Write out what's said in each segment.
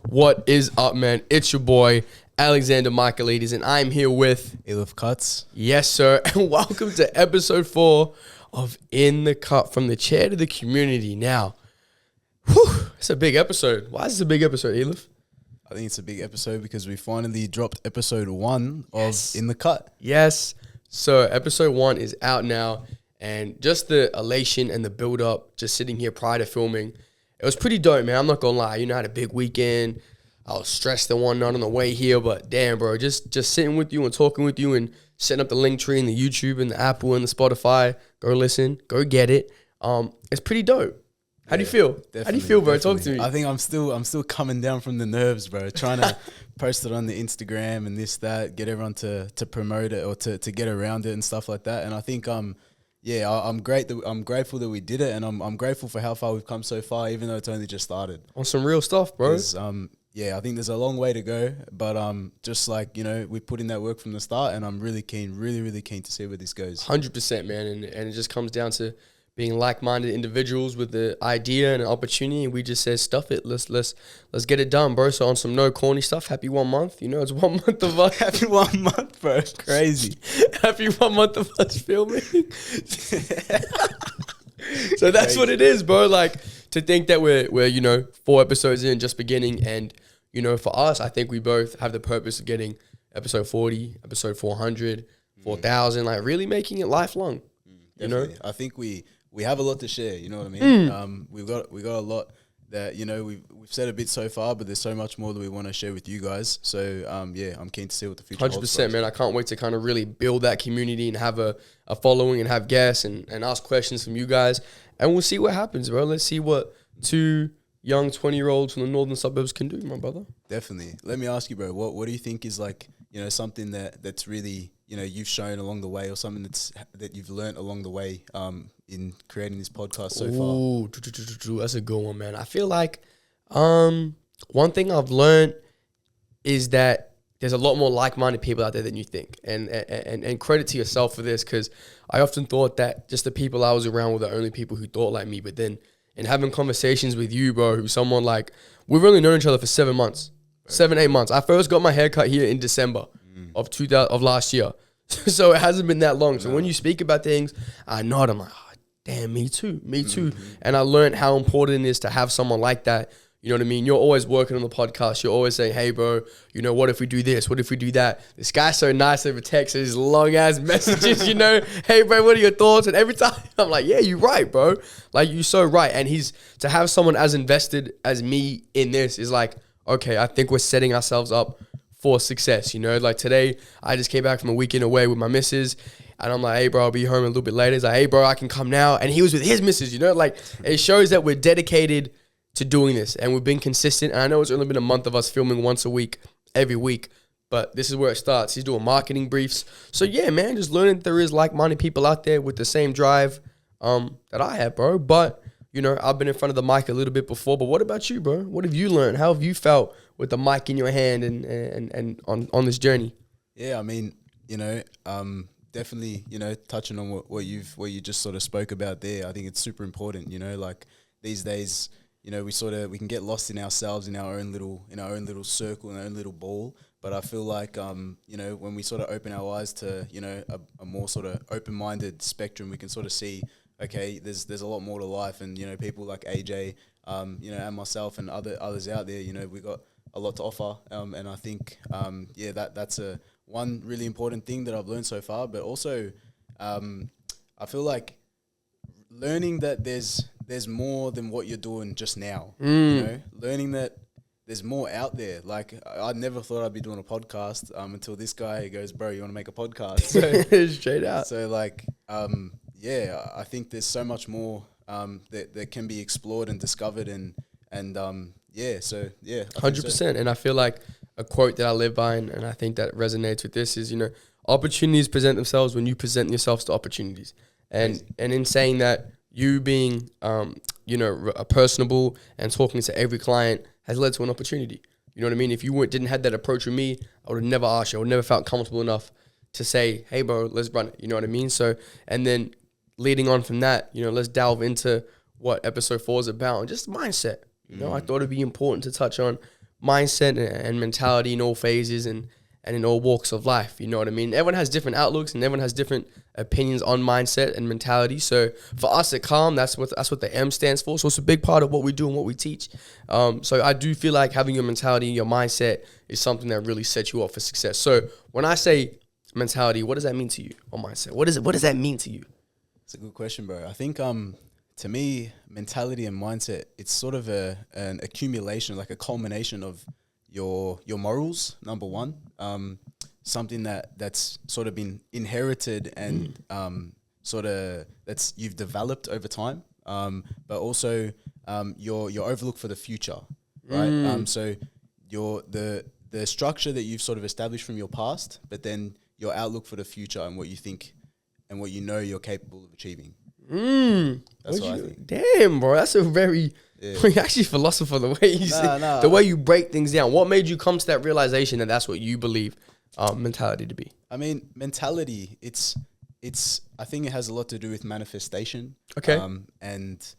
What is up, man? It's your boy, Alexander Michaelides, and I'm here with... Ealef Cuts. Yes, sir. And welcome to episode 4 of In the Cut, from the chair to the community. Now, it's a big episode. Why is this a big episode, Ealef? I think it's a big episode because we finally dropped episode 1 of In the Cut. Yes. So episode 1 is out now, and just the elation and the build-up, just sitting here prior to filming, it was pretty dope, man. I'm not gonna lie. You know, I had a big weekend. I was stressed and whatnot on the way here, but damn, bro, just sitting with you and talking with you and setting up the link tree and the YouTube and the Apple and the Spotify. Go listen, go get it. It's pretty dope. How do you feel? How do you feel, bro? Talk to me. I think I'm still coming down from the nerves, bro. Trying to post it on the Instagram and this, that, get everyone to promote it or to get around it and stuff like that. And I think I'm grateful that we did it, and I'm grateful for how far we've come so far, even though it's only just started. On some real stuff, bro. I think there's a long way to go, but just like, you know, we put in that work from the start, and I'm really keen to see where this goes. 100%, man, and it just comes down to being like-minded individuals with the idea and an opportunity, and we just said, stuff it, let's get it done, bro. So on some no corny stuff, happy 1 month. You know, it's 1 month of us. Happy 1 month, bro. Crazy. Happy 1 month of us filming. So that's what it is, bro. Like, to think that we're you know, 4 episodes in, just beginning, and you know, for us, I think we both have the purpose of getting episode 40, episode 400, 4,000, like really making it lifelong. You know, I think we have a lot to share. You know what I mean? We've got a lot that, you know, we've said a bit so far, but there's so much more that we want to share with you guys. So I'm keen to see what the future holds. 100%, man. I can't wait to kind of really build that community and have a following and have guests and ask questions from you guys, and we'll see what happens, bro. Let's see what 2 young 20-year-olds from the northern suburbs can do, my brother. Definitely. Let me ask you, bro, what do you think is, like, you know, something that's really, you know, you've shown along the way, or something that you've learned along the way in creating this podcast so far? Ooh, that's a good one, man. I feel like one thing I've learned is that there's a lot more like-minded people out there than you think. And credit to yourself for this, because I often thought that just the people I was around were the only people who thought like me. But then in having conversations with you, bro, who's someone like, we've only known each other for 7 months, 8 months. I first got my haircut here in December of last year. So it hasn't been that long. So when you speak about things, I nod. I'm like, oh, damn, me too. And I learned how important it is to have someone like that. You know what I mean? You're always working on the podcast. You're always saying, hey, bro, you know, what if we do this? What if we do that? This guy's so nice over text, his long-ass messages, you know? Hey, bro, what are your thoughts? And every time I'm like, yeah, you're right, bro. Like, you're so right. And to have someone as invested as me in this is like, okay, I think we're setting ourselves up for success, you know? Like, today, I just came back from a weekend away with my missus, and I'm like, hey, bro, I'll be home a little bit later. He's like, hey, bro, I can come now. And he was with his missus, you know? Like, it shows that we're dedicated to doing this, and we've been consistent. And I know it's only been a month of us filming once a week, every week, but this is where it starts. He's doing marketing briefs. So yeah, man, just learning that there is like-minded people out there with the same drive that I have, bro. But, you know, I've been in front of the mic a little bit before, but what about you, bro? What have you learned? How have you felt with the mic in your hand and on this journey? Yeah, I mean, you know, definitely, you know, touching on what you just sort of spoke about there, I think it's super important, you know, like these days, you know, we can get lost in ourselves, in our own little circle, in our own little ball. But I feel like, you know, when we sort of open our eyes to, you know, a more sort of open-minded spectrum, we can sort of see, okay, there's a lot more to life. And, you know, people like AJ, you know, and myself and others out there, you know, we got a lot to offer. And I think, that's one really important thing that I've learned so far. But also, I feel like learning that there's more than what you're doing just now, you know, learning that there's more out there. Like, I never thought I'd be doing a podcast until this guy goes, bro, you want to make a podcast? So, straight out. So like, I think there's so much more that can be explored and discovered, and 100%. And I feel like a quote that I live by, and I think that resonates with this, is, you know, opportunities present themselves when you present yourselves to opportunities. And in saying that, you being, you know, personable and talking to every client has led to an opportunity. You know what I mean? If you didn't have that approach with me, I would have never asked you. I would have never felt comfortable enough to say, hey, bro, let's run it. You know what I mean? So, and then leading on from that, you know, let's delve into what episode 4 is about, and just mindset. You know, I thought it'd be important to touch on mindset and mentality in all phases and in all walks of life. You know what I mean? Everyone has different outlooks and everyone has different opinions on mindset and mentality. So for us at Calm, that's what the M stands for. So it's a big part of what we do and what we teach. So I do feel like having your mentality, your mindset is something that really sets you up for success. So when I say mentality, what does that mean to you, or mindset? What does that mean to you? It's a good question, bro. I think to me, mentality and mindset, it's sort of an accumulation, like a culmination of your morals, number one, something that's sort of been inherited and sort of that's you've developed over time, but also your overlook for the future, right? So the structure that you've sort of established from your past, but then your outlook for the future and what you think and what you know you're capable of achieving. That's what I think. Damn, bro, that's a very you're actually philosopher the way you the way you break things down. What made you come to that realization that that's what you believe mentality to be? I mean, mentality. It's. I think it has a lot to do with manifestation. Okay. And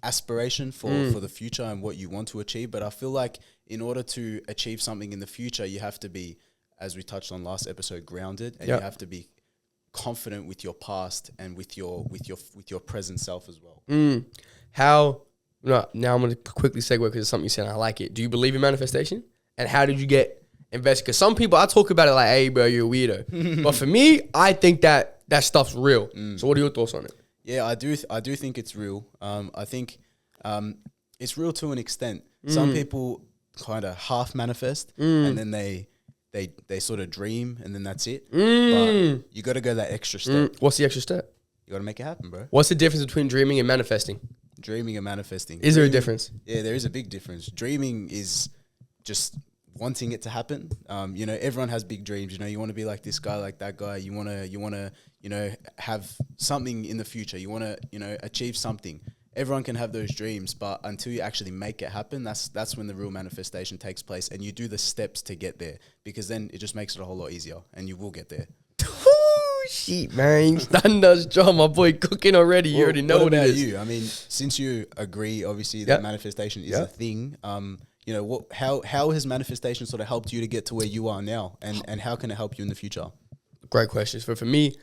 aspiration for the future and what you want to achieve. But I feel like in order to achieve something in the future, you have to be, as we touched on last episode, grounded, and you have to be confident with your past and with your present self as well. How? No, now I'm going to quickly segue because it's something you said and I like it. Do you believe in manifestation? And how did you get invested? Because some people, I talk about it like, hey, bro, you're a weirdo. But for me, I think that stuff's real. So what are your thoughts on it? Yeah, I do think it's real. I think it's real to an extent. Some people kind of half manifest and then they sort of dream and then that's it. But you got to go that extra step. What's the extra step? You got to make it happen, bro. What's the difference between dreaming and manifesting? Dreaming and manifesting. Is there a difference? Yeah, there is a big difference. Dreaming is just wanting it to happen. Everyone has big dreams. You want to be like this guy, like that guy. You want to, have something in the future. You want to, achieve something. Everyone can have those dreams, but until you actually make it happen, that's when the real manifestation takes place, and you do the steps to get there, because then it just makes it a whole lot easier, and you will get there. Shit, man. Standards job, my boy, cooking already. You already know what it is. You? I mean, since you agree, obviously, that manifestation is a thing, how has manifestation sort of helped you to get to where you are now, and how can it help you in the future? Great questions. For me,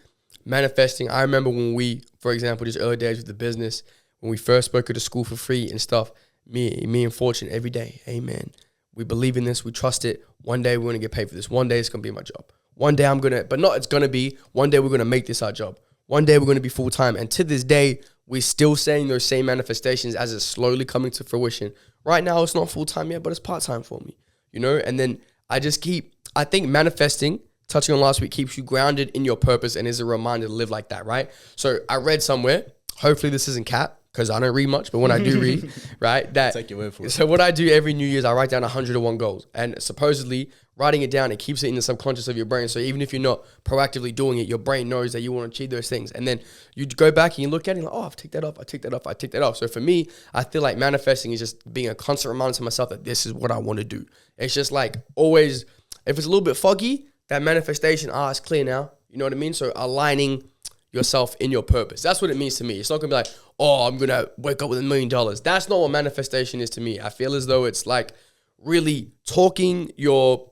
manifesting, I remember when we, for example, just early days with the business, when we first spoke at the school for free and stuff, me and Fortune every day, hey, man, we believe in this, we trust it. One day we're going to get paid for this. One day it's going to be my job. One day one day we're going to make this our job. One day we're going to be full-time. And to this day, we're still saying those same manifestations as it's slowly coming to fruition. Right now, it's not full-time yet, but it's part-time for me, And then I think manifesting, touching on last week, keeps you grounded in your purpose and is a reminder to live like that, right? So I read somewhere, hopefully this isn't cap, because I don't read much, but when I do read, right, take your word for it. So what I do every New Year's, I write down 101 goals, and supposedly writing it down, it keeps it in the subconscious of your brain. So even if you're not proactively doing it, your brain knows that you want to achieve those things. And then you go back and you look at it, like, oh, I've ticked that off, I ticked that off. So for me, I feel like manifesting is just being a constant reminder to myself that this is what I want to do. It's just like always, if it's a little bit foggy, that manifestation, it's clear now. You know what I mean? So aligning yourself in your purpose. That's what it means to me. It's not going to be like, oh, I'm going to wake up with $1 million. That's not what manifestation is to me. I feel as though it's like really talking your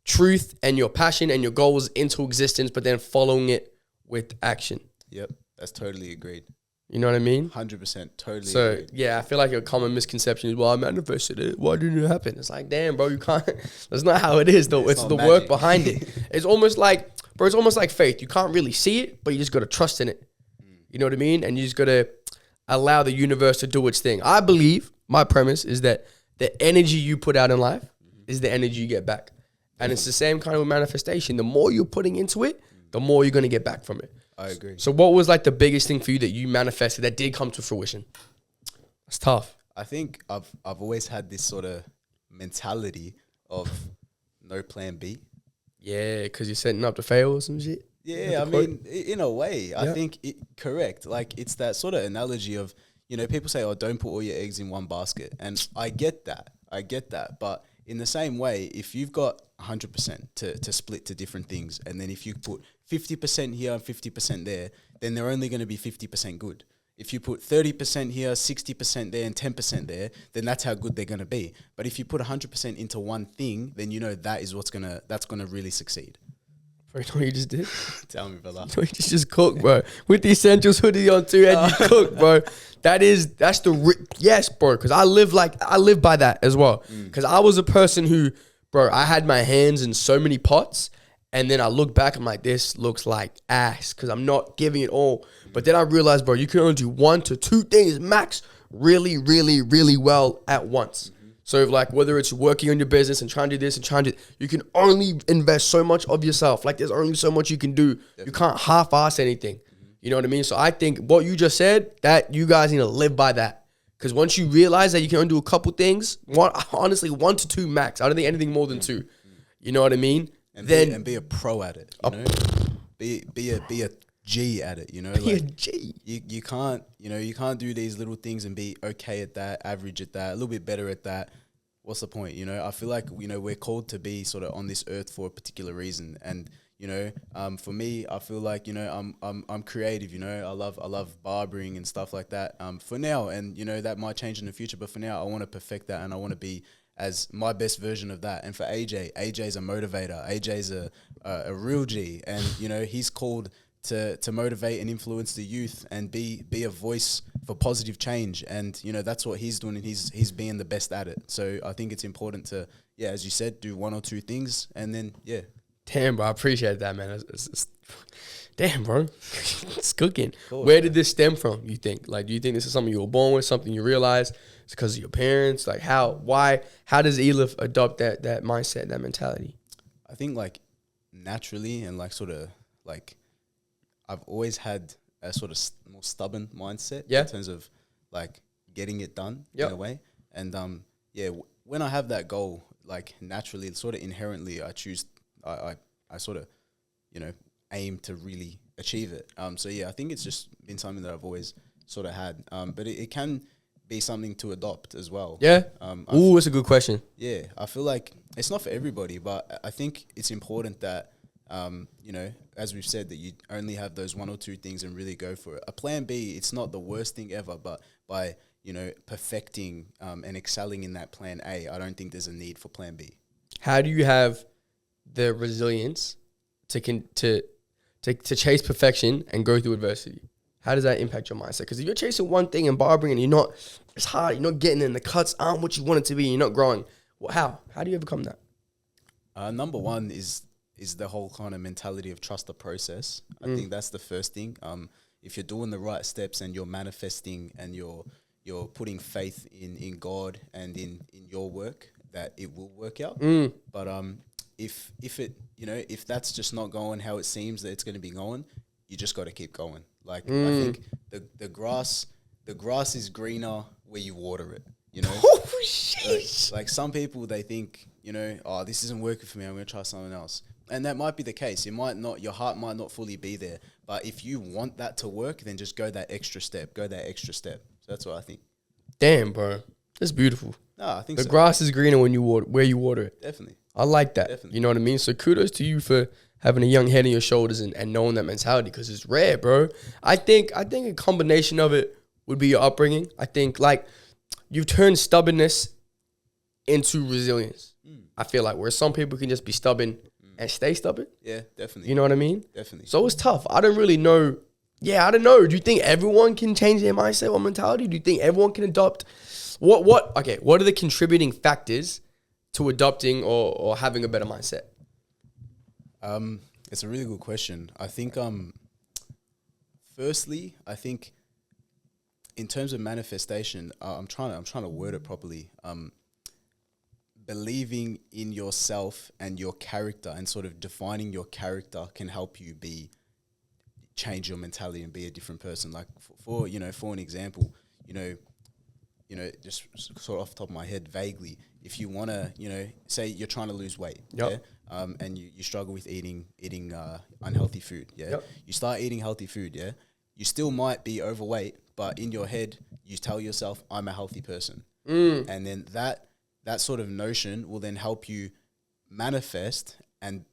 truth and your passion and your goals into existence, but then following it with action. Yep, that's totally agreed. You know what I mean? 100%, totally agreed. Yeah, I feel like a common misconception is, well, I manifested it. Why didn't it happen? It's like, damn, bro, you can't. That's not how it is, though. It's the magic. Work behind it. It's almost like faith. You can't really see it, but you just got to trust in it. You know what I mean? And you just got to allow the universe to do its thing. I believe, my premise is that the energy you put out in life is the energy you get back. And it's the same kind of manifestation. The more you're putting into it, the more you're going to get back from it. I agree. So what was like the biggest thing for you that you manifested that did come to fruition? It's tough. I think I've always had this sort of mentality of no plan B. Yeah, because you're setting up to fail or some shit. Yeah, I mean, in a way, I think correct. Like, it's that sort of analogy of, people say, oh, don't put all your eggs in one basket. And I get that. But in the same way, if you've got 100% to split to different things, and then if you put 50% here and 50% there, then they're only going to be 50% good. If you put 30% here, 60% there, and 10% there, then that's how good they're gonna be. But if you put 100% into one thing, then you know that's gonna really succeed. Bro, you know what you just did? Tell me, brother. You know you just cook, bro. With the essentials hoodie on too, and you cook, bro. That's the yes, bro. Because I live by that as well. Because I was a person who, bro, I had my hands in so many pots, and then I look back, I'm like, this looks like ass because I'm not giving it all. But then I realized, bro, you can only do 1 to 2 things max really, really, really well at once. So if like whether it's working on your business and trying to do this and trying to, you can only invest so much of yourself. Like there's only so much you can do. Definitely. You can't half-ass anything. You know what I mean? So I think what you just said, that you guys need to live by that. Because once you realize that you can only do a couple things, honestly, 1 to 2 max. I don't think anything more than 2. You know what I mean? And then be a pro at it. You know, be a G at it. You know, be a G. You can't do these little things and be okay at that, average at that, a little bit better at that. What's the point? You know, I feel like, you know, we're called to be sort of on this earth for a particular reason. And, you know, for me, I feel like, you know, I'm creative, you know, I love barbering and stuff like that, for now. And, you know, that might change in the future, but for now I want to perfect that and I want to be as my best version of that. And for AJ's a motivator. AJ's a real G, and, you know, he's called to motivate and influence the youth and be a voice for positive change. And, you know, that's what he's doing, and he's being the best at it. So I think it's important to, as you said, do 1 or 2 things, and then, Damn, bro, I appreciate that, man. It's damn, bro. It's cooking. Course, where did this stem from, you think? Like, do you think this is something you were born with, something you realized? It's because of your parents? Like, how does Ealef adopt that mindset, that mentality? I think, like, naturally, and, like, sort of, like, I've always had a sort of more stubborn mindset in terms of, like, getting it done in a way. And, when I have that goal, like, naturally, sort of inherently, I sort of, you know, aim to really achieve it. So, I think it's just been something that I've always sort of had. But it can be something to adopt as well. Yeah? That's a good question. Yeah, I feel like it's not for everybody, but I think it's important that, you know, as we've said, that you only have those 1 or 2 things and really go for it. A plan B, it's not the worst thing ever, but by, you know, perfecting and excelling in that plan A, I don't think there's a need for plan B. How do you have the resilience to chase perfection and go through adversity? How does that impact your mindset? Because if you're chasing one thing and barbering and it's hard, you're not getting in, the cuts aren't what you want it to be, you're not growing. Well, how do you overcome that? Number one is the whole kind of mentality of trust the process. I think that's the first thing. If you're doing the right steps and you're manifesting and you're putting faith in God and in your work, that it will work out. But if it, you know, if that's just not going how it seems that it's going to be going, you just got to keep going. Like, I think the grass is greener where you water it, you know? Like some people, they think, you know, oh, this isn't working for me, I'm going to try something else. And that might be the case. It might not, your heart might not fully be there. But if you want that to work, then just go that extra step. So that's what I think. Damn, bro. That's beautiful. No, I think the grass is greener when where you water it. Definitely. I like that. Definitely. You know what I mean? So kudos to you for having a young head on your shoulders and knowing that mentality, because it's rare, bro. I think a combination of it would be your upbringing. I think, like, you've turned stubbornness into resilience. I feel like where some people can just be stubborn and stay stubborn. Yeah, definitely. You know what I mean? Definitely. So it's tough. I don't really know. Yeah, I don't know. Do you think everyone can change their mindset or mentality? Do you think everyone can adopt? What are the contributing factors to adopting or having a better mindset? It's a really good question. I think, firstly, I think in terms of manifestation, I'm trying to word it properly. Believing in yourself and your character and sort of defining your character can help you change your mentality and be a different person. Like for an example, just sort of off the top of my head, vaguely, if you want to, say you're trying to lose weight, and you struggle with eating unhealthy food, you start eating healthy food, you still might be overweight, but in your head, you tell yourself, I'm a healthy person. And then that sort of notion will then help you manifest and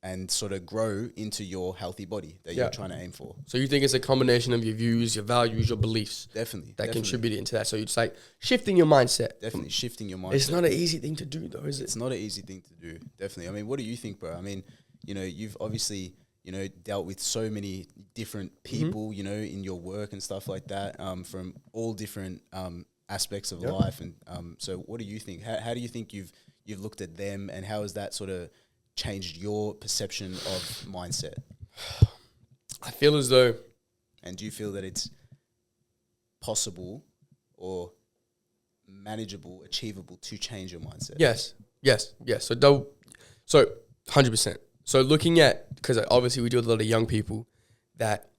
and sort of grow into your healthy body that you're trying to aim for. So you think it's a combination of your views, your values, your beliefs Definitely. that contribute into that. So it's like shifting your mindset. Definitely shifting your mindset. It's not an easy thing to do though, is it? It's not an easy thing to do. Definitely. I mean, what do you think, bro? I mean, you know, you've obviously, you know, dealt with so many different people, you know, in your work and stuff like that, from all different aspects of life. And so what do you think? How do you think you've looked at them, and how has that sort of changed your perception of mindset? I feel as though... And do you feel that it's possible or manageable, achievable to change your mindset? Yes. So 100%. So looking at, because obviously we deal with a lot of young people that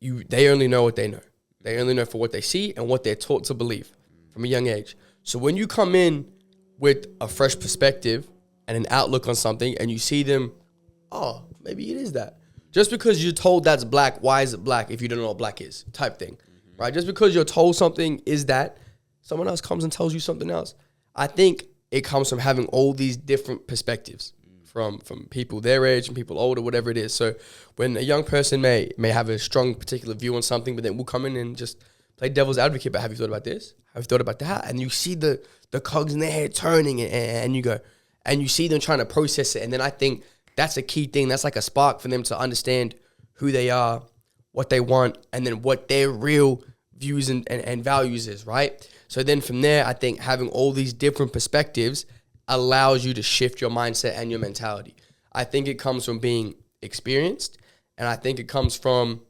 they only know what they know. They only know for what they see and what they're taught to believe from a young age. So when you come in with a fresh perspective and an outlook on something, and you see them, oh, maybe it is that. Just because you're told that's black, why is it black if you don't know what black is? Type thing, right? Just because you're told something is that, someone else comes and tells you something else. I think it comes from having all these different perspectives from people their age and people older, whatever it is. So when a young person may have a strong particular view on something, but then we'll come in and just play devil's advocate. But have you thought about this? Have you thought about that? And you see the cogs in their head turning, and you go, and you see them trying to process it. And then I think that's a key thing. That's like a spark for them to understand who they are, what they want, and then what their real views and values is, right? So then from there, I think having all these different perspectives allows you to shift your mindset and your mentality. I think it comes from being experienced, and I think it comes from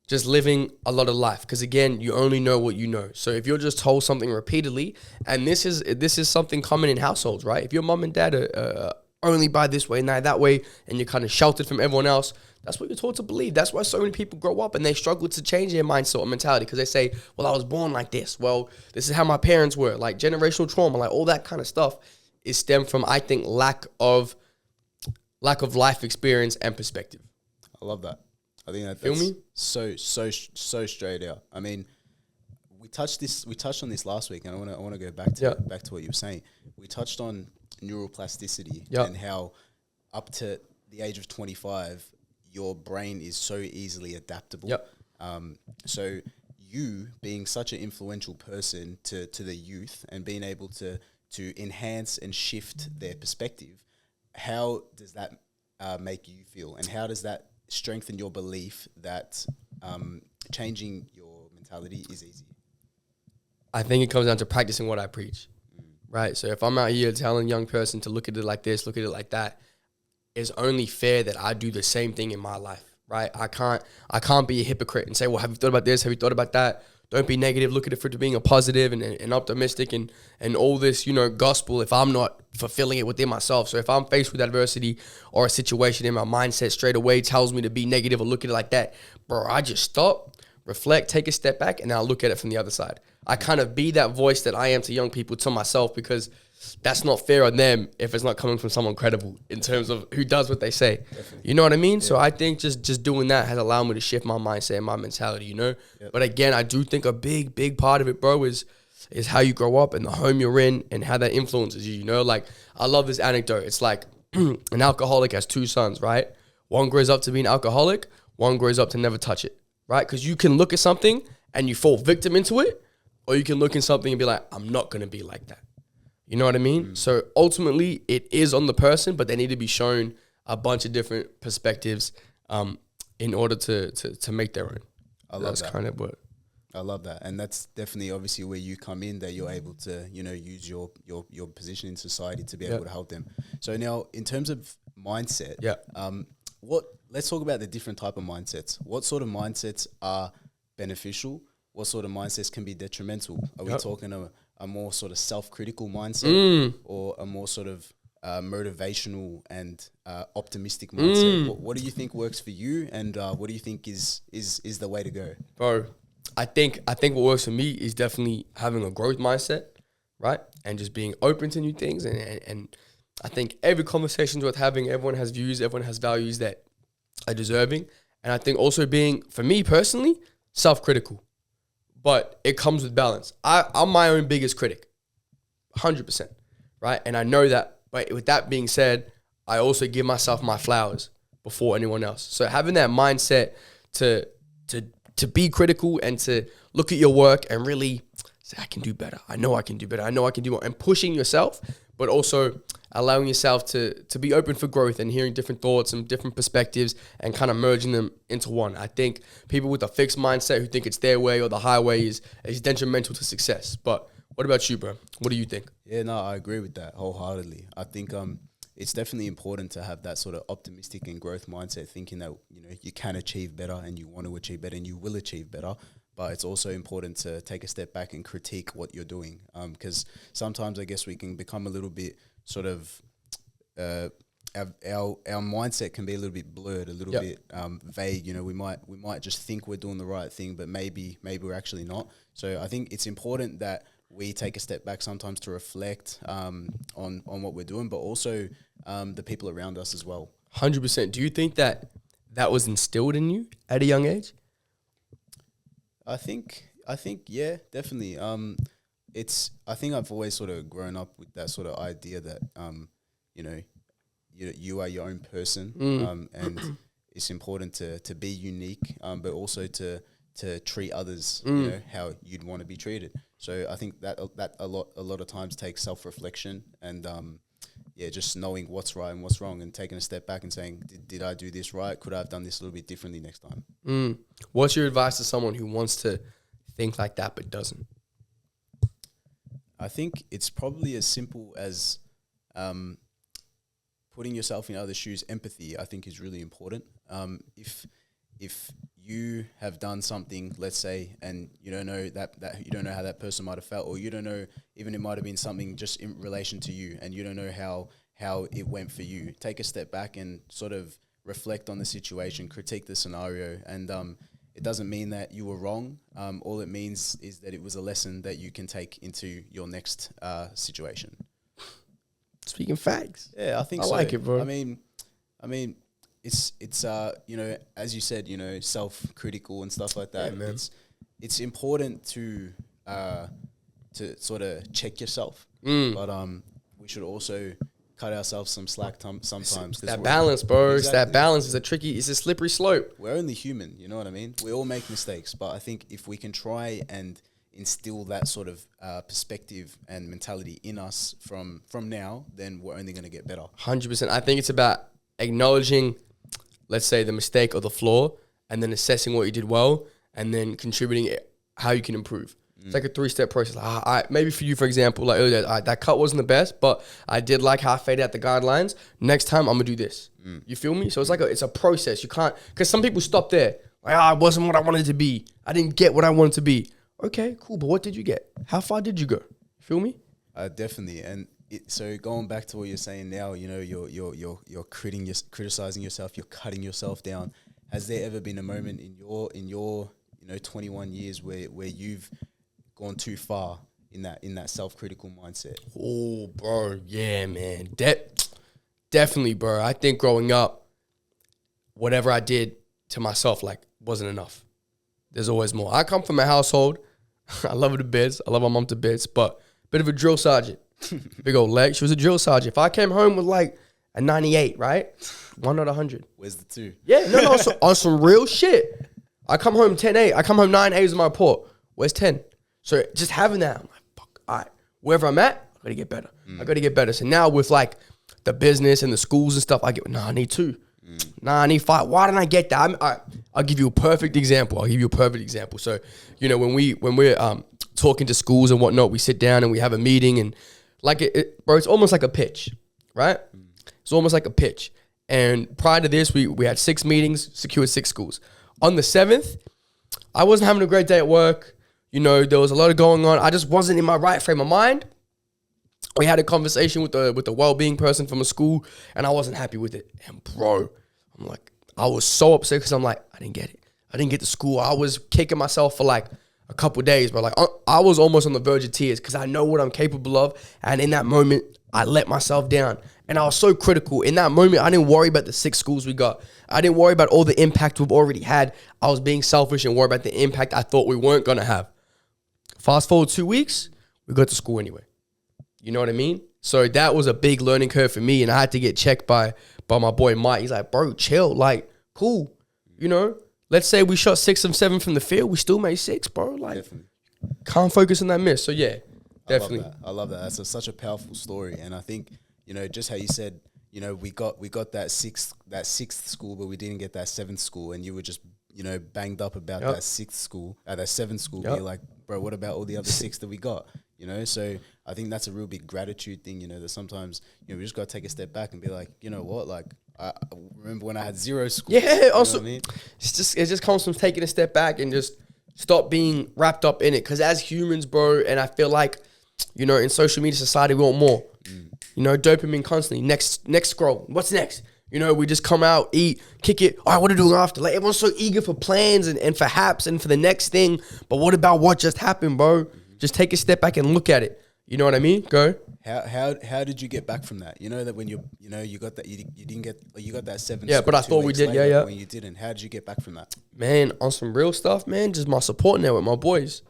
just living a lot of life, because again, you only know what you know. So if you're just told something repeatedly, and this is something common in households, right? If your mom and dad are only by this way, now that way, and you're kind of sheltered from everyone else, that's what you're taught to believe. That's why so many people grow up and they struggle to change their mindset or mentality, because they say, well, I was born like this. Well, this is how my parents were. Like generational trauma, like all that kind of stuff is stemmed from, I think, lack of life experience and perspective. I love that. I think that's Feel me? so straight out. I mean, we touched on this last week, and I want to go back to what you were saying. We touched on neuroplasticity and how up to the age of 25, your brain is so easily adaptable. So you being such an influential person to the youth and being able to enhance and shift their perspective, how does that make you feel? And how does that strengthen your belief that changing your mentality is easy? I think it comes down to practicing what I preach, right? So if I'm out here telling a young person to look at it like this, look at it like that, it's only fair that I do the same thing in my life, right? I can't be a hypocrite and say, well, have you thought about this? Have you thought about that? Don't be negative. Look at it for being a positive and optimistic and all this, gospel if I'm not fulfilling it within myself. So if I'm faced with adversity or a situation in my mindset straight away tells me to be negative or look at it like that, bro, I just stop, reflect, take a step back, and I'll look at it from the other side. I kind of be that voice that I am to young people, to myself, because that's not fair on them if it's not coming from someone credible in terms of who does what they say. Definitely. You know what I mean? Yeah. So I think just doing that has allowed me to shift my mindset and my mentality, Yep. But again, I do think a big part of it, bro, is how you grow up and the home you're in and how that influences you, Like, I love this anecdote. It's like an alcoholic has two sons, right? One grows up to be an alcoholic, one grows up to never touch it, right? Because you can look at something and you fall victim into it, or you can look at something and be like, I'm not going to be like that. You know what I mean? So ultimately, it is on the person, but they need to be shown a bunch of different perspectives in order to make their own. That's kind of what. I love that. And that's definitely obviously where you come in, that you're able to, use your position in society to be able to help them. So now, in terms of mindset, let's talk about the different type of mindsets. What sort of mindsets are beneficial? What sort of mindsets can be detrimental? Are we talking a more sort of self-critical mindset or a more sort of motivational and optimistic mindset? What do you think works for you, and what do you think is the way to go? Bro, I think what works for me is definitely having a growth mindset, right? And just being open to new things. And I think every conversation worth having, everyone has views, everyone has values that are deserving. And I think also being, for me personally, self-critical. But it comes with balance. I'm my own biggest critic, 100%, right? And I know that, but with that being said, I also give myself my flowers before anyone else. So having that mindset to be critical and to look at your work and really say, I can do better. I know I can do better. I know I can do more. And pushing yourself, but also allowing yourself to be open for growth and hearing different thoughts and different perspectives and kind of merging them into one. I think people with a fixed mindset who think it's their way or the highway is detrimental to success. But what about you, bro? What do you think? Yeah, no, I agree with that wholeheartedly. I think it's definitely important to have that sort of optimistic and growth mindset, thinking that, you know, you can achieve better and you want to achieve better and you will achieve better. But it's also important to take a step back and critique what you're doing. Because sometimes I guess we can become a little bit sort of, our mindset can be a little bit blurred, a little bit vague. You know, we might just think we're doing the right thing, but maybe we're actually not. So I think it's important that we take a step back sometimes to reflect on what we're doing, but also the people around us as well. 100%. Do you think that was instilled in you at a young age? I think yeah, definitely. I think I've always sort of grown up with that sort of idea that you know, you are your own person, and it's important to be unique, but also to treat others, you know, how you'd want to be treated. So I think that a lot of times takes self-reflection and just knowing what's right and what's wrong and taking a step back and saying, did I do this right? Could I have done this a little bit differently next time? What's your advice to someone who wants to think like that but doesn't? I think it's probably as simple as putting yourself in other shoes. Empathy, I think, is really important. If you have done something, let's say, and you don't know that you don't know how that person might have felt, or you don't know, even it might have been something just in relation to you, and you don't know how it went for you. Take a step back and sort of reflect on the situation, critique the scenario, and it doesn't mean that you were wrong. All it means is that it was a lesson that you can take into your next situation. Speaking facts. Yeah, I think I so. like it, bro. I mean, it's you know, as you said, you know, self-critical and stuff like that. Yeah, man. It's important to sort of check yourself, but we should also cut ourselves some slack sometimes. That balance, bro. Exactly. That balance is it's a slippery slope. We're only human, you know what I mean? We all make mistakes, but I think if we can try and instill that sort of perspective and mentality in us from now, then we're only going to get better. 100%. I think it's about acknowledging, let's say, the mistake or the flaw, and then assessing what you did well, and then contributing how you can improve. It's like a 3-step process. Maybe for you, for example, like earlier, that cut wasn't the best, but I did like how I faded out the guidelines. Next time, I'm gonna do this. You feel me? So it's like it's a process. You can't, because some people stop there. Like, it wasn't what I wanted to be. I didn't get what I wanted to be. Okay, cool, but what did you get? How far did you go? Feel me? Definitely. And so going back to what you're saying now, you know, you're criticizing yourself, you're cutting yourself down. Has there ever been a moment in your you know 21 years where you've gone too far in that self-critical mindset? Oh, bro, yeah, man. Definitely, bro. I think growing up, whatever I did to myself, like, wasn't enough. There's always more. I come from a household. I love her to bits. I love my mom to bits, but bit of a drill sergeant. Big old leg. She was a drill sergeant. If I came home with like a 98, right? 1 out of 100. Where's the 2? Yeah, no, on some real shit. I come home 10-8. I come home 9 A's in my report. Where's 10? So just having that, I'm like, fuck, all right. Wherever I'm at, I gotta get better. I gotta get better. So now with like the business and the schools and stuff, I need 2. I need 5. Why didn't I get that? I'll give you a perfect example. So, you know, when we're talking to schools and whatnot, we sit down and we have a meeting, and like bro, it's almost like a pitch, right? It's almost like a pitch. And prior to this, we had 6 meetings, secured 6 schools. On the 7th, I wasn't having a great day at work. You know, there was a lot of going on. I just wasn't in my right frame of mind. We had a conversation with the well-being person from a school, and I wasn't happy with it. And bro, I'm like, I was so upset because I'm like, I didn't get it. I didn't get to school. I was kicking myself for like a couple of days, but like I was almost on the verge of tears because I know what I'm capable of. And in that moment, I let myself down. And I was so critical. In that moment, I didn't worry about the 6 schools we got. I didn't worry about all the impact we've already had. I was being selfish and worried about the impact I thought we weren't going to have. Fast forward 2 weeks, we got to school anyway. You know what I mean? So that was a big learning curve for me, and I had to get checked by my boy Mike. He's like, bro, chill, like, cool. You know, let's say we shot 6 of 7 from the field, we still made 6, bro. Like, Definitely. can't focus on that miss. So yeah, definitely. I love that. That's such a powerful story, and I think, you know, just how you said, you know, we got that sixth school, but we didn't get that 7th school, and you were just, you know, banged up about that 6th school, that 7th school. You're like, bro, what about all the other 6 that we got? You know, so I think that's a real big gratitude thing. You know, that sometimes, you know, we just got to take a step back and be like, you know what, like, I remember when I had 0 school. Yeah, also, I mean? it just comes from taking a step back and just stop being wrapped up in it. Because as humans, bro, and I feel like, you know, in social media society, we want more. You know, dopamine constantly. Next scroll. What's next? You know, we just come out, eat, kick it. All right, what are we doing after? Like, everyone's so eager for plans and for haps and for the next thing. But what about what just happened, bro? Just take a step back and look at it. You know what I mean? Go. How did you get back from that? You know that when you got that you didn't get, you got that 7. Yeah, but I thought we did. Later, Yeah. When you didn't, how did you get back from that? Man, on some real stuff, man. Just my support network, my boys,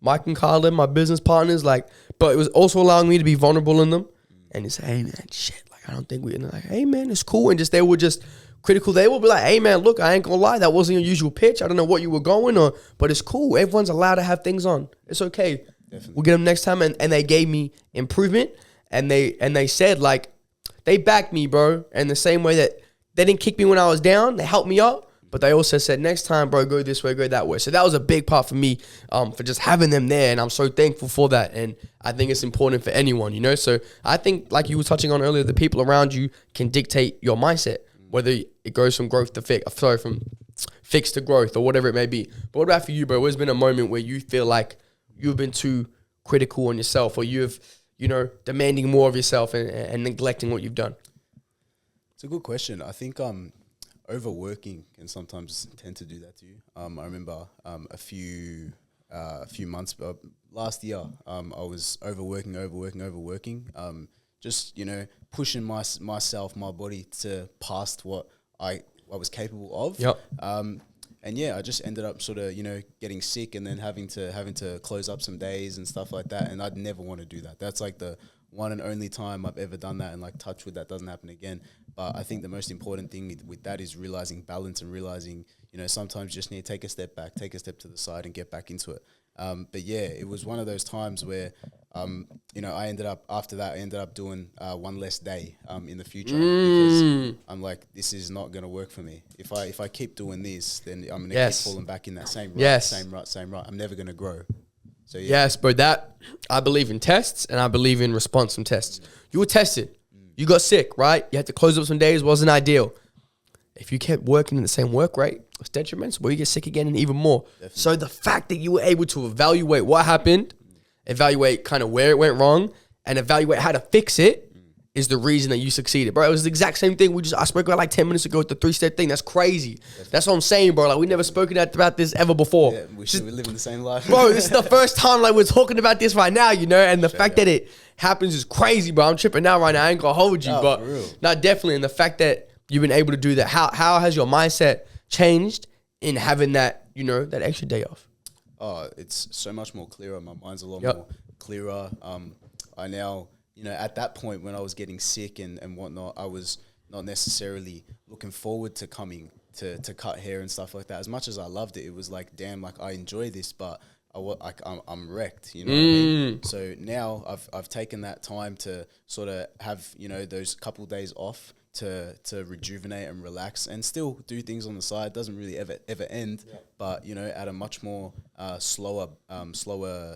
Mike and Carlin, my business partners. Like, but it was also allowing me to be vulnerable in them and just say, hey man, shit. Like, I don't think we. And they're like, hey man, it's cool. And just they were just critical. They will be like, hey man, look, I ain't gonna lie, that wasn't your usual pitch. I don't know what you were going on, but it's cool. Everyone's allowed to have things on. It's okay. Definitely. We'll get them next time. And they gave me improvement. And they said, like, they backed me, bro. And the same way that they didn't kick me when I was down, they helped me up. But they also said, next time, bro, go this way, go that way. So that was a big part for me, for just having them there. And I'm so thankful for that. And I think it's important for anyone, you know? So I think, like you were touching on earlier, the people around you can dictate your mindset, whether it goes from growth to from fix to growth or whatever it may be. But what about for you, bro? There's been a moment where you feel like you've been too critical on yourself, or you've, you know, demanding more of yourself and neglecting what you've done? It's a good question. I think overworking can sometimes tend to do that to you. I remember a few months last year, I was overworking. Just, you know, pushing myself, my body to past what I was capable of. Yep. And yeah, I just ended up sort of, you know, getting sick and then having to close up some days and stuff like that. And I'd never want to do that. That's like the one and only time I've ever done that, and like touch wood, that doesn't happen again. But I think the most important thing with that is realizing balance and realizing, you know, sometimes you just need to take a step back, take a step to the side and get back into it. But yeah, it was one of those times where, you know, I ended up doing one less day in the future because I'm like, this is not going to work for me. If I keep doing this, then I'm going to keep falling back in that same rut. I'm never going to grow. So yeah. Yes, bro, that I believe in tests and I believe in response from tests. You were tested. You got sick, right? You had to close up some days, wasn't ideal. If you kept working in the same work rate, it's detrimental. Well, you get sick again and even more. Definitely. So the fact that you were able to evaluate what happened, evaluate kind of where it went wrong, and evaluate how to fix it is the reason that you succeeded, bro. It was the exact same thing I spoke about like 10 minutes ago with the 3-step thing. That's crazy. Definitely. That's what I'm saying, bro. Like, we never spoken about this ever before. Yeah, we live in the same life. Bro, this is the first time like we're talking about this right now, you know? And the fact that it happens is crazy, bro. I'm tripping out right now. I ain't gonna hold you, but not definitely. And the fact that you've been able to do that, how has your mindset changed in having that, you know, that extra day off? Oh, it's so much more clearer. My mind's a lot more clearer. I now, you know, at that point when I was getting sick and whatnot, I was not necessarily looking forward to coming to cut hair and stuff like that. As much as I loved it, it was like, damn, like I enjoy this, but I'm wrecked, you know what I mean? So now I've taken that time to sort of have, you know, those couple days off to rejuvenate and relax and still do things on the side. Doesn't really ever end, but, you know, at a much more slower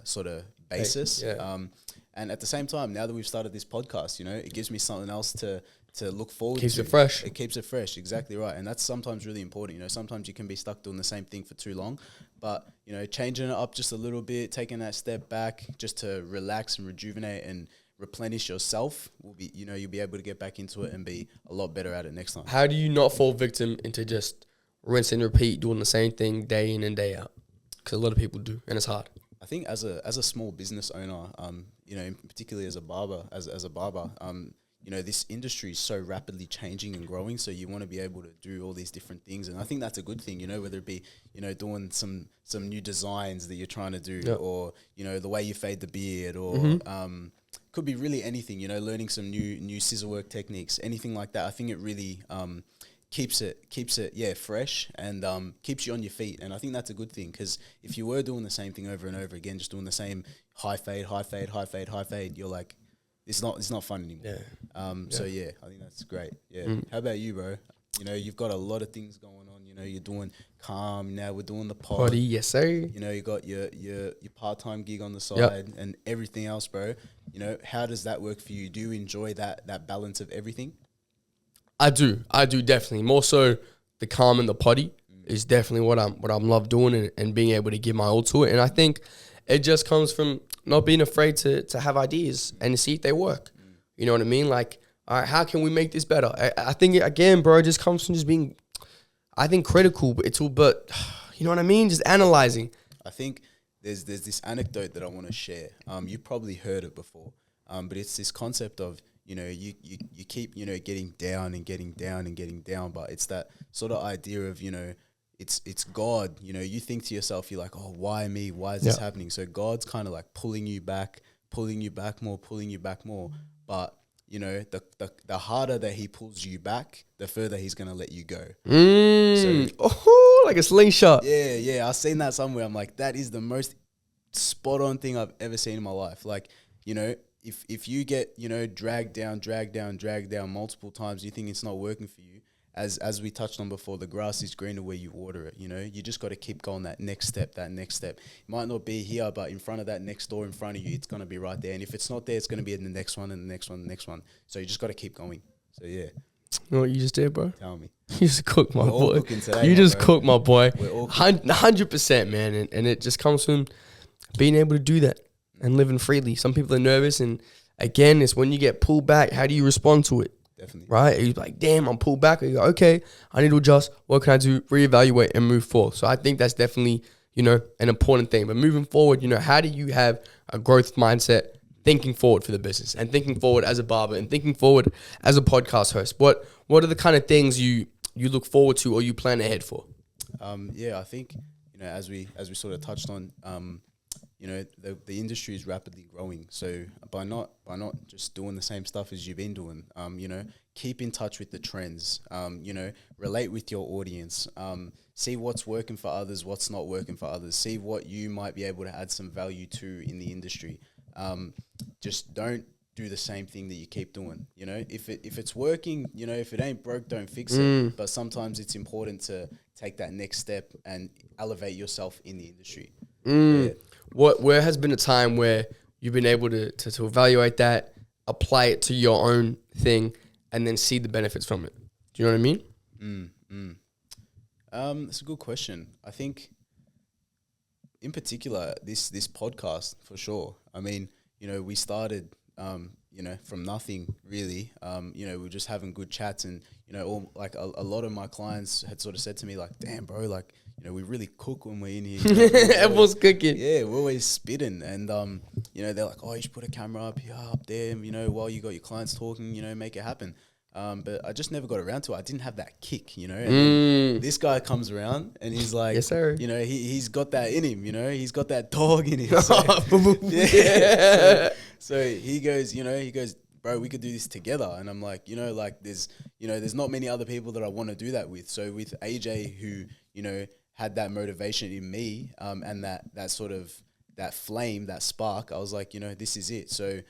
sort of basis. And at the same time, now that we've started this podcast, you know, it gives me something else to look forward to. Keeps it fresh. It keeps it fresh, exactly right. And that's sometimes really important. You know, sometimes you can be stuck doing the same thing for too long. But, you know, changing it up just a little bit, taking that step back just to relax and rejuvenate and replenish yourself will be, you know, you'll be able to get back into it and be a lot better at it next time. How do you not fall victim into just rinse and repeat, doing the same thing day in and day out? Because a lot of people do, and it's hard. I think as a small business owner, you know, particularly as a barber, this industry is so rapidly changing and growing. So you want to be able to do all these different things. And I think that's a good thing, whether it be, doing some new designs that you're trying to do, or, the way you fade the beard, or could be really anything, learning some new scissor work techniques, anything like that. I think it really keeps it fresh, and keeps you on your feet. And I think that's a good thing, because if you were doing the same thing over and over again, just doing the same high fade, you're like, it's not fun anymore. So yeah, I think that's great. How about you, bro? You've got a lot of things going on. You're doing Calm now, we're doing the pod. Yes sir. You got your part-time gig on the side, and everything else, bro. How does that work for you? Do you enjoy that balance of everything? I do definitely. More so, the Calm and the potty is definitely what I'm love doing, and being able to give my all to it. And I think it just comes from not being afraid to have ideas and to see if they work. You know what I mean? Like, all right, how can we make this better? I think, again, bro, it just comes from just being, I think, critical. But you know what I mean? Just analyzing. I think there's this anecdote that I want to share. You've probably heard it before, but it's this concept of, you keep, getting down and getting down and getting down, but it's that sort of idea of, it's God. You think to yourself, you're like, oh, why me? Why is this happening? So God's kind of like pulling you back more. But the harder that he pulls you back, the further he's gonna let you go. So, like a slingshot. Yeah. I've seen that somewhere. I'm like, that is the most spot on thing I've ever seen in my life. Like, if you get dragged down multiple times, you think it's not working for you. As we touched on before, the grass is greener where you water it. You just got to keep going that next step. It might not be here, but in front of that next door in front of you, it's going to be right there. And if it's not there, it's going to be in the next one and the next one, the next one. So you just got to keep going. So yeah. You know what you just did, bro? Tell me. You just cooked my boy. Today, you just cooked my boy. 100%, man. And it just comes from being able to do that and living freely. Some people are nervous, and again, it's when you get pulled back, how do you respond to it? Definitely. Right? You're like, damn, I'm pulled back. You go, okay, I need to adjust. What can I do? Reevaluate and move forward. So I think that's definitely, an important thing. But moving forward, how do you have a growth mindset, thinking forward for the business, and thinking forward as a barber, and thinking forward as a podcast host? What are the kind of things you look forward to, or you plan ahead for? I think, as we sort of touched on, the industry is rapidly growing. So by not just doing the same stuff as you've been doing, keep in touch with the trends, relate with your audience, see what's working for others, what's not working for others, see what you might be able to add some value to in the industry. Just don't do the same thing that you keep doing. If it's working, if it ain't broke, don't fix it. But sometimes it's important to take that next step and elevate yourself in the industry. Yeah. Where has been a time where you've been able to evaluate that, apply it to your own thing, and then see the benefits from it? Do you know what I mean? That's a good question. I think, in particular, this podcast, for sure. I mean, we started, from nothing really. We were just having good chats, and a lot of my clients had sort of said to me, like, "Damn, bro, like, we really cook when we're in here." Everyone's cooking. Yeah, we're always spitting, and they're like, "Oh, you should put a camera up here, up there, while you got your clients talking, make it happen." But I just never got around to it. I didn't have that kick, And then this guy comes around and he's like, yes, sir. He's got that in him, he's got that dog in him. So he goes, bro, we could do this together. And I'm like, there's not many other people that I want to do that with. So with AJ, who, had that motivation in me, and that sort of, that flame, that spark, I was like, this is it. So,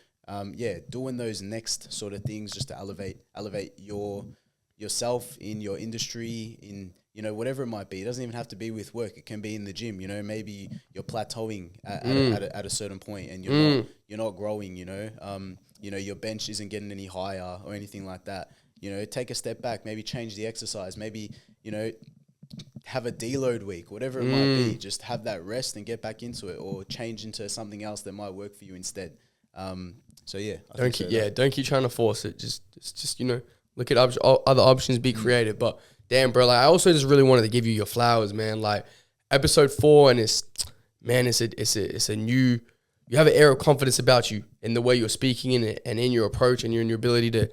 doing those next sort of things just to elevate yourself in your industry, in, whatever it might be. It doesn't even have to be with work. It can be in the gym, maybe you're plateauing at a certain point, and you're not growing, your bench isn't getting any higher or anything like that. Take a step back, maybe change the exercise, maybe, have a deload week, whatever it might be. Just have that rest and get back into it, or change into something else that might work for you instead. Don't keep trying to force it. Just look at other options, be creative. But damn, bro, like, I also just really wanted to give you your flowers, man. Like, episode 4, and it's a new. You have an air of confidence about you in the way you're speaking and in your approach and in your ability to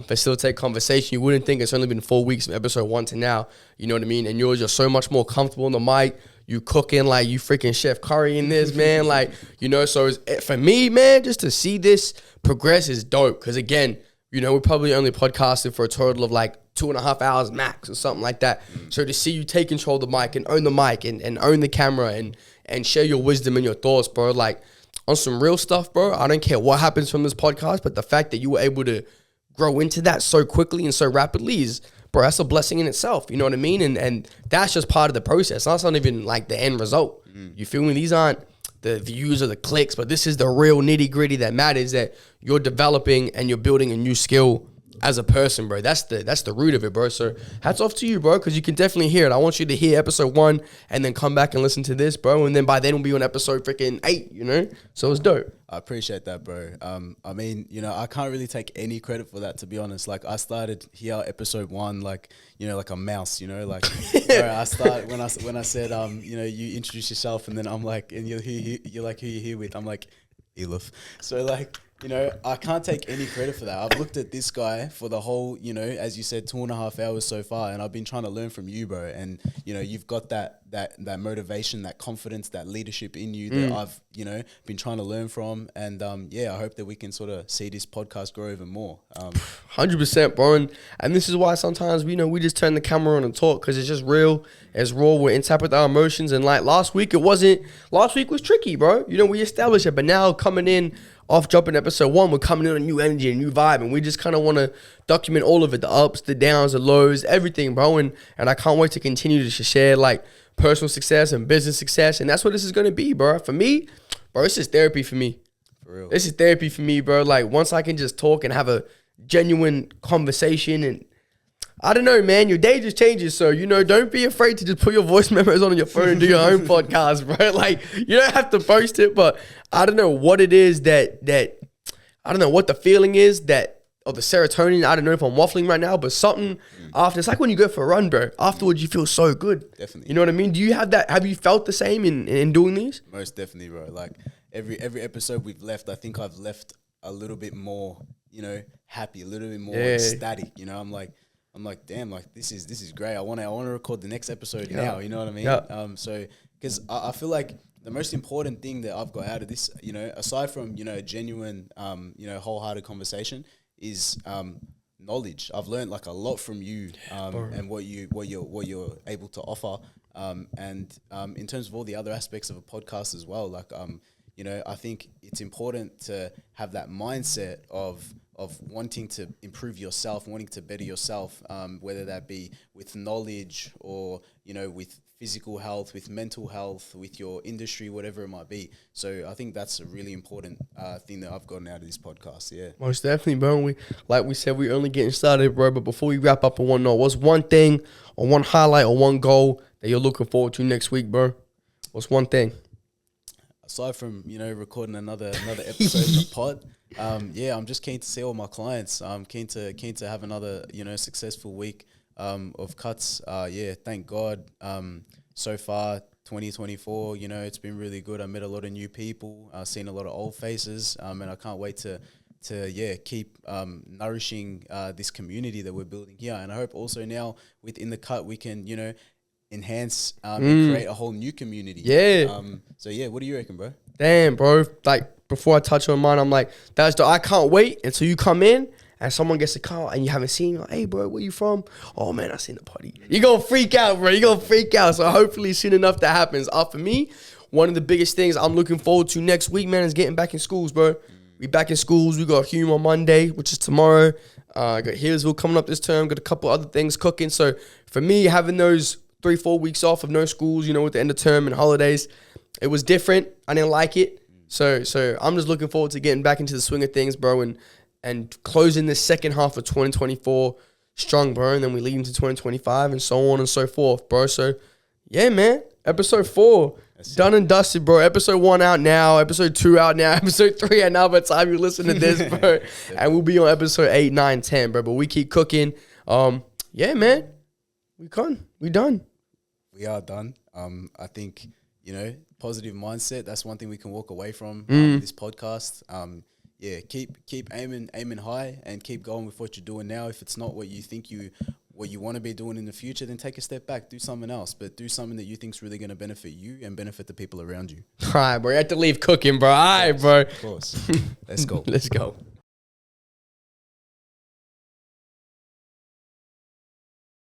facilitate conversation. You wouldn't think it's only been 4 weeks from episode 1 to now. You know what I mean? And you're just so much more comfortable on the mic. You cooking like you freaking Chef Curry in this, man. Like, you know, so for me, man, just to see this progress is dope. Because again, you know, we probably only podcasted for a total of like 2.5 hours max or something like that. So to see you take control of the mic and own the mic and own the camera and share your wisdom and your thoughts, bro, like on some real stuff, bro, I don't care what happens from this podcast, but the fact that you were able to grow into that so quickly and so rapidly is, bro, that's a blessing in itself. You know what I mean? And that's just part of the process. That's not even like the end result. You feel me? These aren't the views or the clicks, but this is the real nitty gritty that matters, that you're developing and you're building a new skill as a person, bro. That's the root of it, bro. So hats off to you, bro, because you can definitely hear it. I want you to hear episode 1 and then come back and listen to this, bro. And then by then we'll be on episode freaking 8, you know? So it's dope. I appreciate that, bro. I mean, you know, I can't really take any credit for that, to be honest. Like, I started here episode 1, like, you know, like a mouse, you know, like, bro, I start when I said, you know, you introduce yourself, and then I'm like, and you're like, who you here with? I'm like, Ealef. So like, you know, I can't take any credit for that. I've looked at this guy for the whole, you know, as you said, 2.5 hours so far, and I've been trying to learn from you, bro. And, you know, you've got that motivation, that confidence, that leadership in you that I've, you know, been trying to learn from. And, yeah, I hope that we can sort of see this podcast grow even more. 100%, bro. And this is why sometimes, you know, we just turn the camera on and talk, because it's just real. It's raw. We're in tap with our emotions. And like last week was tricky, bro. You know, we established it, but now coming in off dropping episode 1, we're coming in a new energy, a new vibe, and we just kind of want to document all of it, the ups, the downs, the lows, everything, bro. And I can't wait to continue to share like personal success and business success, and that's what this is going to be, bro. For me, bro, this is therapy for me. For real. This is therapy for me, bro. Like, once I can just talk and have a genuine conversation, and I don't know, man, your day just changes. So, you know, don't be afraid to just put your voice memos on your phone and do your own podcast, bro. Like, you don't have to post it, but I don't know what it is that I don't know what the feeling is or the serotonin. I don't know if I'm waffling right now, but something after, it's like when you go for a run, bro. Afterwards, you feel so good. Definitely. You know what I mean? Do you have that? Have you felt the same in doing these? Most definitely, bro. Like every episode we've left, I think I've left a little bit more, you know, happy, a little bit more ecstatic. You know, I'm like, damn, like this is great. I want to record the next episode now. You know what I mean? Yeah. So because I feel like the most important thing that I've got out of this, you know, aside from, you know, genuine, you know, wholehearted conversation, is knowledge. I've learned like a lot from you, and what you're able to offer, and in terms of all the other aspects of a podcast as well. Like, you know, I think it's important to have that mindset of wanting to improve yourself, wanting to better yourself, whether that be with knowledge or, you know, with physical health, with mental health, with your industry, whatever it might be. So I think that's a really important thing that I've gotten out of this podcast. Yeah, most definitely, bro. Like we said, we're only getting started, bro. But before we wrap up on one note, what's one thing or one highlight or one goal that you're looking forward to next week, bro? What's one thing? Aside from, you know, recording another episode of the pod, yeah, I'm just keen to see all my clients. I'm keen to have another, you know, successful week of cuts. Yeah, thank God. So far, 2024, you know, it's been really good. I met a lot of new people, seen a lot of old faces, and I can't wait to keep nourishing this community that we're building here. And I hope also now within the cut we can, you know, enhance and create a whole new community. Yeah. So yeah, what do you reckon, bro? Damn, bro. Like, before I touch on mine, I'm like, I can't wait until you come in and someone gets a call and you haven't seen me. Like, hey, bro, where you from? Oh, man, I seen the party. You're going to freak out, bro. You're going to freak out. So hopefully soon enough that happens. For me, one of the biggest things I'm looking forward to next week, man, is getting back in schools, bro. We back in schools. We got Hume on Monday, which is tomorrow. Got Healesville coming up this term. Got a couple other things cooking. So for me, having those 3-4 weeks off of no schools, you know, with the end of term and holidays, it was different. I didn't like it. So I'm just looking forward to getting back into the swing of things, bro, and closing the second half of 2024 strong, bro. And then we lead into 2025 and so on and so forth, bro. So yeah, man. Episode 4. Done and dusted, bro. Episode 1 out now. Episode 2 out now. Episode 3 out now by the time you listen to this, bro. And we'll be on episode 8, 9, 10, bro. But we keep cooking. Yeah, man. We done. We are done. I think, you know, positive mindset, that's one thing we can walk away from this podcast. yeah, keep aiming high and keep going with what you're doing now. If it's not what you think what you want to be doing in the future, then take a step back, do something else, but do something that you think's really going to benefit you and benefit the people around you. All right, bro. You have to leave cooking, bro. All right, bro. Of course. Let's go. Let's go.